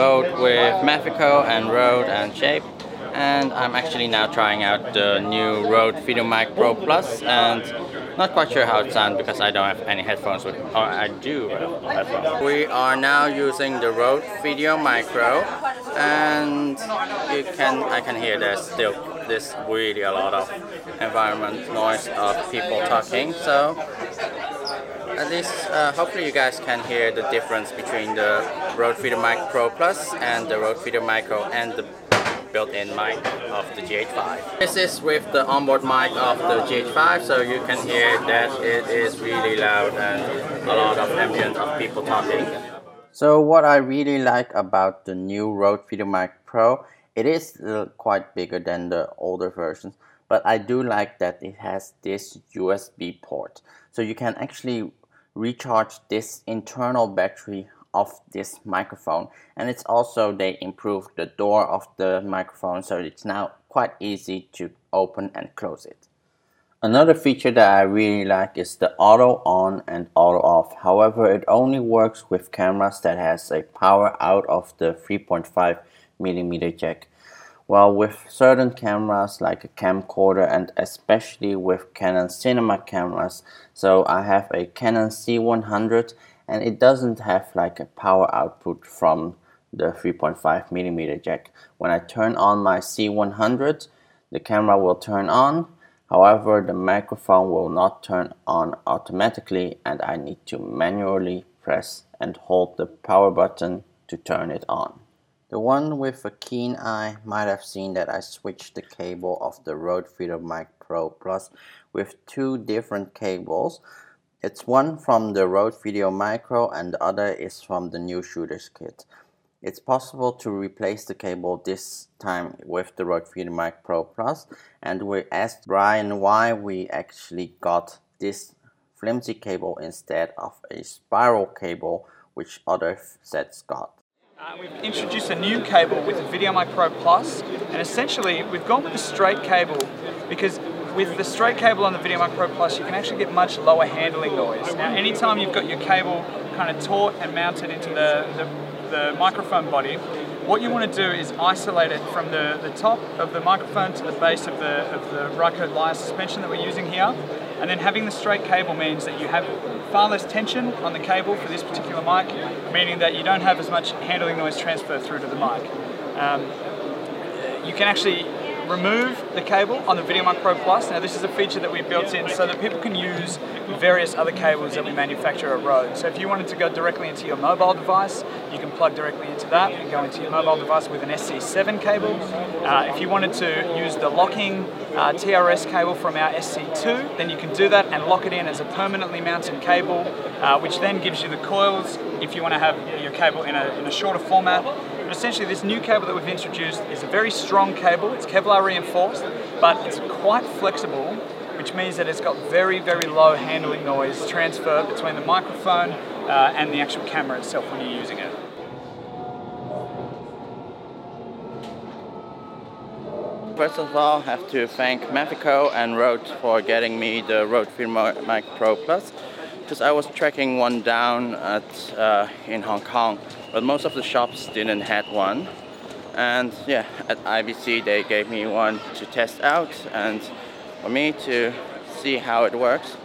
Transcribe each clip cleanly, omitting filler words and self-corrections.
both with Mafico and Rode and Shape, and I'm actually now trying out the new Rode Videomic Pro Plus, and not quite sure how it sounds because I don't have any headphones with, or I do have headphones. We are now using the Rode Videomic Pro, and I can hear there's still really a lot of environment noise of people talking, so at least hopefully you guys can hear the difference between the Rode Videomic Pro Plus and the Rode Videomic Pro and the built-in mic of the GH5. This is with the onboard mic of the GH5, so you can hear that it is really loud and a lot of ambient of people talking. So what I really like about the new Rode Videomic Pro, it is quite bigger than the older versions, but I do like that it has this USB port. So you can actually recharge this internal battery of this microphone, and it's also they improved the door of the microphone, so it's now quite easy to open and close it. Another feature that I really like is the auto on and auto off. However, it only works with cameras that has a power out of the 3.5mm jack. While with certain cameras like a camcorder, and especially with Canon cinema cameras, so I have a Canon C100 and it doesn't have like a power output from the 3.5mm jack. When I turn on my C100, the camera will turn on. However, the microphone will not turn on automatically, and I need to manually press and hold the power button to turn it on. The one with a keen eye might have seen that I switched the cable of the Rode Videomic Pro Plus with two different cables. It's one from the Rode Videomic Pro and the other is from the new Shooters kit. It's possible to replace the cable this time with the Rode Videomic Pro Plus, and we asked Brian why we actually got this flimsy cable instead of a spiral cable which other sets got. We've introduced a new cable with the Videomic Pro Plus, and essentially we've gone with the straight cable because with the straight cable on the Videomic Pro Plus you can actually get much lower handling noise. Now anytime you've got your cable kind of taut and mounted into the microphone body, what you want to do is isolate it from the top of the microphone to the base of the Rycote Lyre suspension that we're using here. And then having the straight cable means that you have far less tension on the cable for this particular mic, meaning that you don't have as much handling noise transfer through to the mic. You can actually remove the cable on the Videomic Pro Plus. Now this is a feature that we built in so that people can use various other cables that we manufacture at Rode. So if you wanted to go directly into your mobile device, you can plug directly into that and go into your mobile device with an SC7 cable. If you wanted to use the locking TRS cable from our SC2, then you can do that and lock it in as a permanently mounted cable, which then gives you the coils if you want to have your cable in a shorter format. But essentially this new cable that we've introduced is a very strong cable. It's Kevlar reinforced, but it's quite flexible, which means that it's got very, very low handling noise transfer between the microphone and the actual camera itself when you're using it. First of all, I have to thank Mafico and Rode for getting me the Rode Videomic Pro Plus, because I was tracking one down in Hong Kong, but most of the shops didn't have one. And yeah, at IBC they gave me one to test out and for me to see how it works.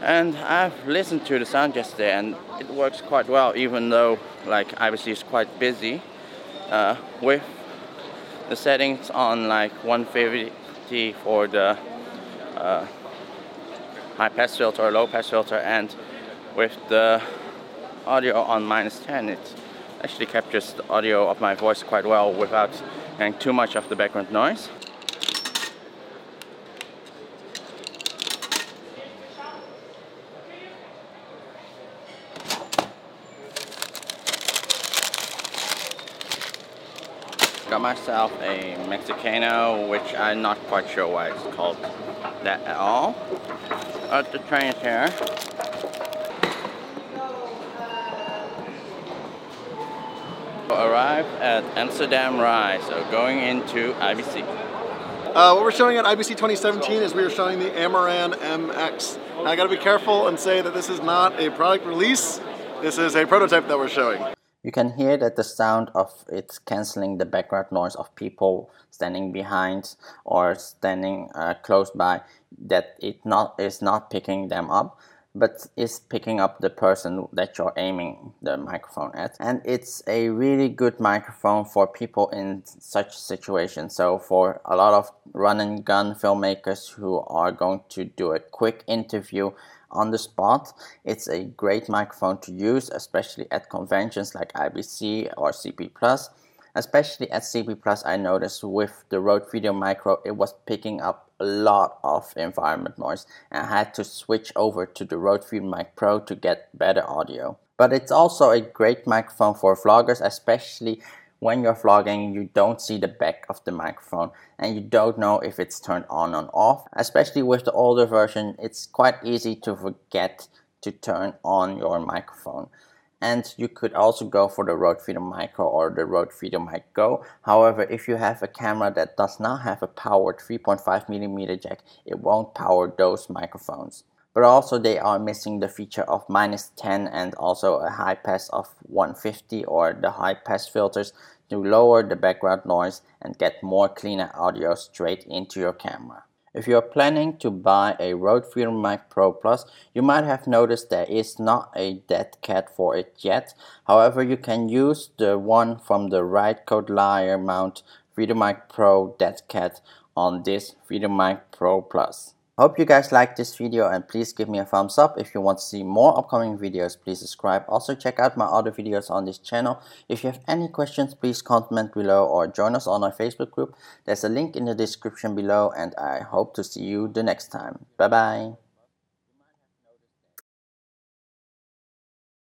And I've listened to the sound yesterday and it works quite well, even though like IBC is quite busy. With the settings on like 150 for the high pass filter or low pass filter, and with the audio on -10, it actually captures the audio of my voice quite well without getting too much of the background noise. Got myself a Mexicano, which I'm not quite sure why it's called that at all. At the train here. Arrived at Amsterdam I, so going into IBC. What we're showing at IBC 2017 is we are showing the Amaran MX. Now I gotta be careful and say that this is not a product release, this is a prototype that we're showing. You can hear that the sound of it's cancelling the background noise of people standing behind or standing close by, that it is not picking them up, but is picking up the person that you're aiming the microphone at. And it's a really good microphone for people in such situations. So for a lot of run and gun filmmakers who are going to do a quick interview on the spot, it's a great microphone to use, especially at conventions like IBC or CP+. Especially at CP+, I noticed with the Rode Videomic Pro, it was picking up a lot of environment noise, and I had to switch over to the Rode Videomic Pro to get better audio. But it's also a great microphone for vloggers, especially when you're vlogging, you don't see the back of the microphone and you don't know if it's turned on or off. Especially with the older version, it's quite easy to forget to turn on your microphone. And you could also go for the Rode Videomic Pro or the Rode Videomic Go. However, if you have a camera that does not have a powered 3.5mm jack, it won't power those microphones. But also they are missing the feature of -10 and also a high pass of 150 or the high pass filters to lower the background noise and get more cleaner audio straight into your camera. If you're planning to buy a Rode Videomic Pro Plus, you might have noticed there is not a Deadcat for it yet. However, you can use the one from the Rode Liar mount Videomic Pro Deadcat on this Videomic Pro Plus. Hope you guys liked this video, and please give me a thumbs up. If you want to see more upcoming videos, please subscribe. Also check out my other videos on this channel. If you have any questions, please comment below or join us on our Facebook group. There's a link in the description below, and I hope to see you the next time. Bye bye.